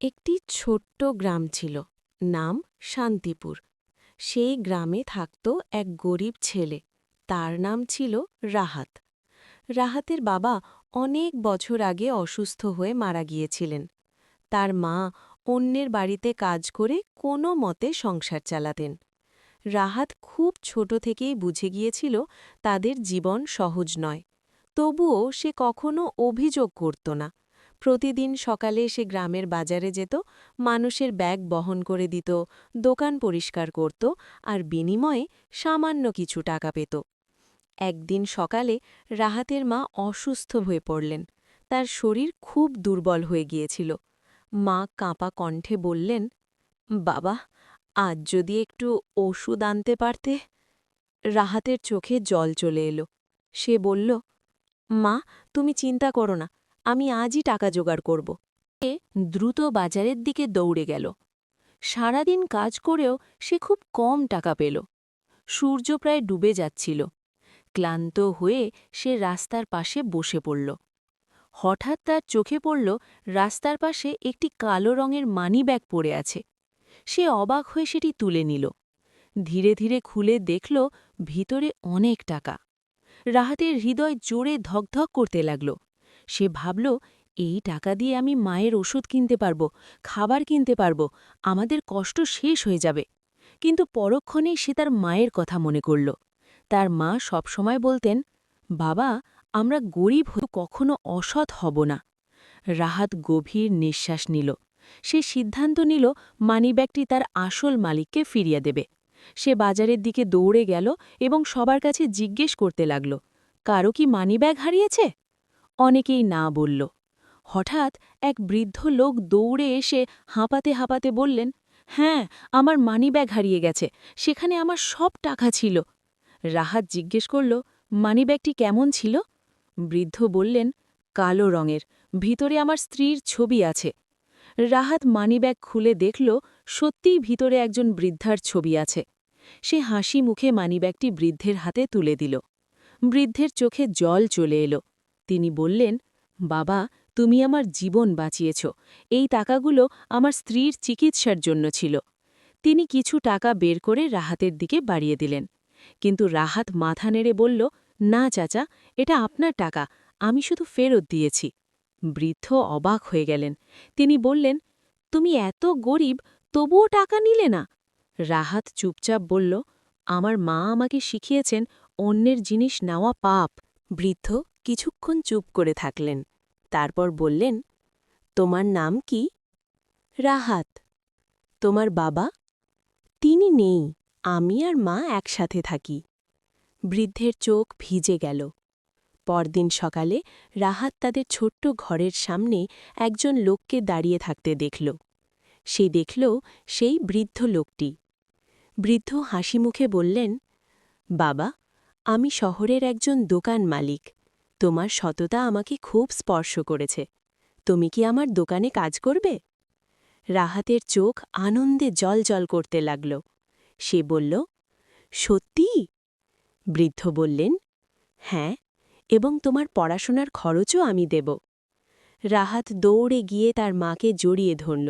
একটি ছোট্ট গ্রাম ছিল, নাম শান্তিপুর। সেই গ্রামে থাকত এক গরিব ছেলে, তার নাম ছিল রাহাত। রাহাতের বাবা অনেক বছর আগে অসুস্থ হয়ে মারা গিয়েছিলেন। তার মা অন্যের বাড়িতে কাজ করে কোনো মতে সংসার চালাতেন। রাহাত খুব ছোট থেকেই বুঝে গিয়েছিল তাদের জীবন সহজ নয়। তবুও সে কখনো অভিযোগ করত না। প্রতিদিন সকালে সে গ্রামের বাজারে যেত, মানুষের ব্যাগ বহন করে দিত, দোকান পরিষ্কার করত, আর বিনিময়ে সামান্য কিছু টাকা পেত। একদিন সকালে রাহাতের মা অসুস্থ হয়ে পড়লেন। তার শরীর খুব দুর্বল হয়ে গিয়েছিল। মা কাঁপা কণ্ঠে বললেন, বাবা, আজ যদি একটু ওষুধ আনতে পারতে। রাহাতের চোখে জল চলে এলো। সে বলল, মা, তুমি চিন্তা করো না, আমি আজই টাকা জোগাড় করব। সে দ্রুত বাজারের দিকে দৌড়ে গেল। সারাদিন কাজ করেও সে খুব কম টাকা পেল। সূর্য প্রায় ডুবে যাচ্ছিল। ক্লান্ত হয়ে সে রাস্তার পাশে বসে পড়ল। হঠাৎ তার চোখে পড়ল রাস্তার পাশে একটি কালো রঙের মানিব্যাগ পড়ে আছে। সে অবাক হয়ে সেটি তুলে নিল। ধীরে ধীরে খুলে দেখল ভিতরে অনেক টাকা। রাহাতের হৃদয় জোরে ধকধক করতে লাগল। সে ভাবল, এই টাকা দিয়ে আমি মায়ের ওষুধ কিনতে পারব, খাবার কিনতে পারব, আমাদের কষ্ট শেষ হয়ে যাবে। কিন্তু পরক্ষণেই সে তার মায়ের কথা মনে করল। তার মা সবসময় বলতেন, বাবা, আমরা গরিব হয়ে কখনো অসৎ হব না। রাহাত গভীর নিঃশ্বাস নিল। সে সিদ্ধান্ত নিল মানিব্যাগটি তার আসল মালিককে ফিরিয়ে দেবে। সে বাজারের দিকে দৌড়ে গেল এবং সবার কাছে জিজ্ঞেস করতে লাগল, কারো কি মানিব্যাগ হারিয়েছে? অনেকেই না বলল। হঠাৎ এক বৃদ্ধ লোক দৌড়ে এসে হাঁপাতে হাঁপাতে বললেন, হ্যাঁ, আমার মানিব্যাগ হারিয়ে গেছে, সেখানে আমার সব টাকা ছিল। রাহাত জিজ্ঞেস করল, মানিব্যাগটি কেমন ছিল? বৃদ্ধ বললেন, কালো রঙের, ভিতরে আমার স্ত্রীর ছবি আছে। রাহাত মানিব্যাগ খুলে দেখল সত্যিই ভিতরে একজন বৃদ্ধার ছবি আছে। সে হাসি মুখে মানিব্যাগটি বৃদ্ধের হাতে তুলে দিল। বৃদ্ধের চোখে জল চলে এলো। তিনি বললেন, বাবা, তুমি আমার জীবন বাঁচিয়েছ। এই টাকাগুলো আমার স্ত্রীর চিকিৎসার জন্য ছিল। তিনি কিছু টাকা বের করে রাহাতের দিকে বাড়িয়ে দিলেন। কিন্তু রাহাত মাথা নেড়ে বলল, না চাচা, এটা আপনার টাকা, আমি শুধু ফেরত দিয়েছি। বৃদ্ধ অবাক হয়ে গেলেন। তিনি বললেন, তুমি এত গরিব, তবুও টাকা নিলে না? রাহাত চুপচাপ বলল, আমার মা আমাকে শিখিয়েছেন অন্যের জিনিস নেওয়া পাপ। বৃদ্ধ কিছুক্ষণ চুপ করে থাকলেন। তারপর বললেন, তোমার নাম কি? রাহাত। তোমার বাবা? তিনি নেই, আমি আর মা একসাথে থাকি। বৃদ্ধের চোখ ভিজে গেল। পরদিন সকালে রাহাত তাদের ছোট্ট ঘরের সামনে একজন লোককে দাঁড়িয়ে থাকতে দেখল। সে দেখল সেই বৃদ্ধ লোকটি। বৃদ্ধ হাসি মুখে বললেন, বাবা, আমি শহরের একজন দোকান মালিক। তোমার সততা আমাকে খুব স্পর্শ করেছে। তুমি কি আমার দোকানে কাজ করবে? রাহাতের চোখ আনন্দে জলজল করতে লাগল। সে বলল, সত্যি? বৃদ্ধ বললেন, হ্যাঁ, এবং তোমার পড়াশোনার খরচও আমি দেব। রাহাত দৌড়ে গিয়ে তার মাকে জড়িয়ে ধরল।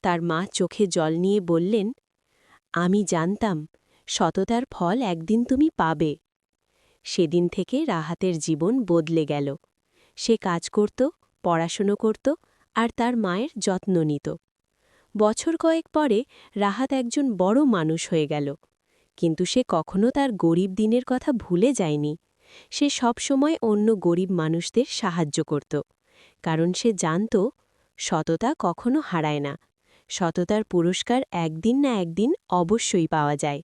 তার মা চোখে জল নিয়ে বললেন, আমি জানতাম সততার ফল একদিন তুমি পাবে। সেদিন থেকে রাহাতের জীবন বদলে গেল। সে কাজ করত, পড়াশুনো করত, আর তার মায়ের যত্ন নিত। বছর কয়েক পরে রাহাত একজন বড় মানুষ হয়ে গেল। কিন্তু সে কখনো তার গরিব দিনের কথা ভুলে যায়নি। সে সবসময় অন্য গরিব মানুষদের সাহায্য করত, কারণ সে জানত সততা কখনো হারায় না। সততার পুরস্কার একদিন না একদিন অবশ্যই পাওয়া যায়।